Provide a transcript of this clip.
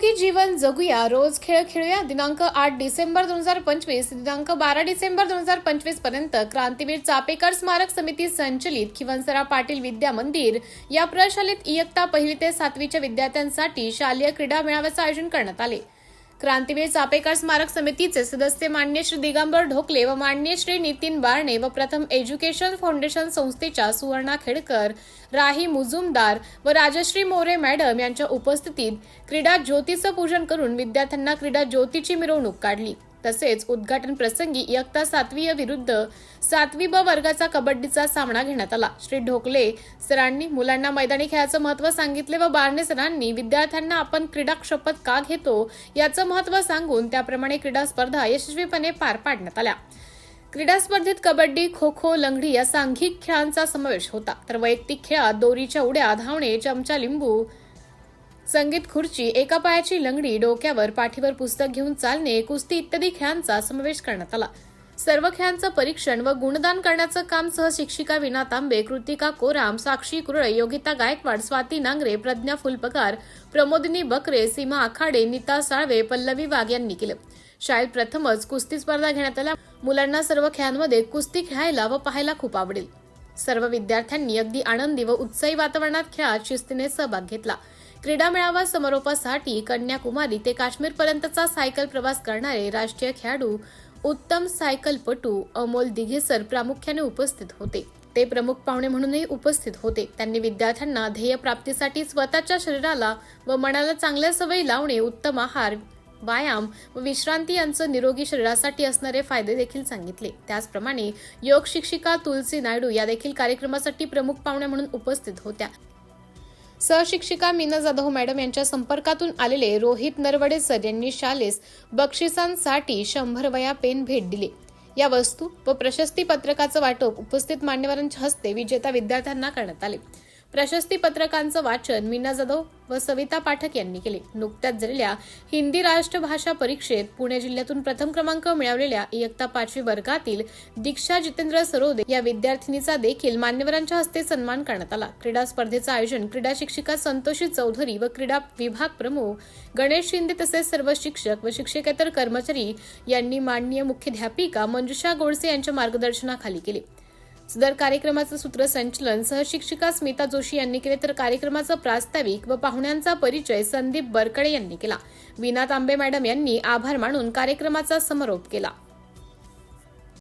निरोगी जीवन जगूया, रोज खेळ खेळूया. दिनांक 8 डिसेंबर 2025 दिनांक 12 डिसेंबर 2025 पर्यंत क्रांतीवीर चापेकर स्मारक समिती संचलित खिवणसरा पाटील विद्या मंदिर या प्रशालेत इयत्ता 1ली ते 7वीच्या विद्यार्थ्यांसाठी शालेय क्रीडा मेळाव्याचे आयोजन करण्यात आले. क्रांतीवीर चापेकर स्मारक समितीचे सदस्य माननीय श्री दिगंबर ढोकले व माननीय श्री नितीन बारणे व प्रथम एज्युकेशन फाउंडेशन संस्थेच्या सुवर्णा खेडकर, राही मुजुमदार व राजश्री मोरे मॅडम यांच्या उपस्थितीत क्रीडा ज्योतीचं पूजन करून विद्यार्थ्यांना क्रीडा ज्योतीची मिरवणूक काढली. तसेच उद्घाटन प्रसंगी इयत्ता 7वी विरुद्ध 7वी ब वर्गाचा कबड्डीचा सामना घेण्यात आला. श्री ढोकले सरांनी मुलांना मैदानी खेळाचं महत्त्व सांगितले व बारणे सरांनी विद्यार्थ्यांना आपण क्रीडा शपथ का घेतो याचं महत्त्व सांगून त्याप्रमाणे क्रीडा स्पर्धा यशस्वीपणे पार पाडण्यात आल्या. क्रीडा स्पर्धेत कबड्डी, खो खो, लंगडी या सांघिक खेळांचा समावेश होता. तर वैयक्तिक खेळात दोरीच्या उड्या, धावणे, चमचा लिंबू, संगीत खुर्ची, एका पायाची लंगडी, डोक्यावर पाठीवर पुस्तक घेऊन चालणे, कुस्ती इत्यादी खेळांचा समावेश करण्यात आला. सर्व खेळांचं परीक्षण व गुणदान करण्याचं काम सहशिक्षिका विना तांबे, कृतिका कोराम, साक्षी कुरळे, योगिता गायकवाड, स्वाती नांगरे, प्रज्ञा फुलपकार, प्रमोदिनी बकरे, सीमा आखाडे, नीता साळवे, पल्लवी वाघ यांनी केलं. शाळेत प्रथमच कुस्ती स्पर्धा घेण्यात आल्या. मुलांना सर्व खेळांमध्ये कुस्ती खेळायला व पाहायला खूप आवडेल. सर्व विद्यार्थ्यांनी अगदी आनंदी व उत्साही वातावरणात खेळात शिस्तीने सहभाग घेतला. क्रीडा मेळावा समारोपासाठी कन्याकुमारी ते काश्मीर पर्यंतचा सायकल प्रवास करणारे राष्ट्रीय खेळाडू उत्तम सायकलपटू अमोल दिघेसर प्रामुख्याने उपस्थित होते. ते प्रमुख पाहुणे म्हणूनही उपस्थित होते. त्यांनी विद्यार्थ्यांना ध्येय प्राप्तीसाठी स्वतःच्या शरीराला व मनाला चांगल्या सवयी लावणे, उत्तम आहार, व्यायाम व विश्रांती यांचं निरोगी शरीरासाठी असणारे फायदे देखील सांगितले. त्याचप्रमाणे योग शिक्षिका तुलसी नायडू या देखील कार्यक्रमासाठी प्रमुख पाहुणे म्हणून उपस्थित होत्या. सहशिक्षिका मीना जाधव मॅडम यांच्या संपर्कातून आलेले रोहित नरवडे सर यांनी शालेस बक्षिसांसाठी 100 वया पेन भेट दिली. या वस्तू व प्रशस्ती पत्रकाचं वाटप उपस्थित मान्यवरांच्या हस्ते विजेत्या विद्यार्थ्यांना करण्यात आले. प्रशस्ती पत्रकांचं वाचन मीना जाधव व सविता पाठक यांनी केले. नुकत्याच झालेल्या हिंदी राष्ट्रभाषा परीक्षेत पुणे जिल्ह्यातून प्रथम क्रमांक मिळवलेल्या इयत्ता 5वी वर्गातील दीक्षा जितेंद्र सरोदे या विद्यार्थिनीचा देखील मान्यवरांच्या हस्ते सन्मान करण्यात आला. क्रीडा स्पर्धेचं आयोजन क्रीडा शिक्षिका संतोषी चौधरी व क्रीडा विभाग प्रमुख गणेश शिंदे तसेच सर्व शिक्षक व शिक्षकेतर कर्मचारी यांनी माननीय मुख्याध्यापिका मंजुषा गोडसे यांच्या मार्गदर्शनाखाली केले. सदर कार्यक्रमाचं सूत्रसंचालन सहशिक्षिका स्मिता जोशी यांनी केले. तर कार्यक्रमाचा प्रास्ताविक व पाहुण्यांचा परिचय संदीप बरकडे यांनी केला. विना तांबे मॅडम यांनी आभार मानून कार्यक्रमाचा समारोप केला.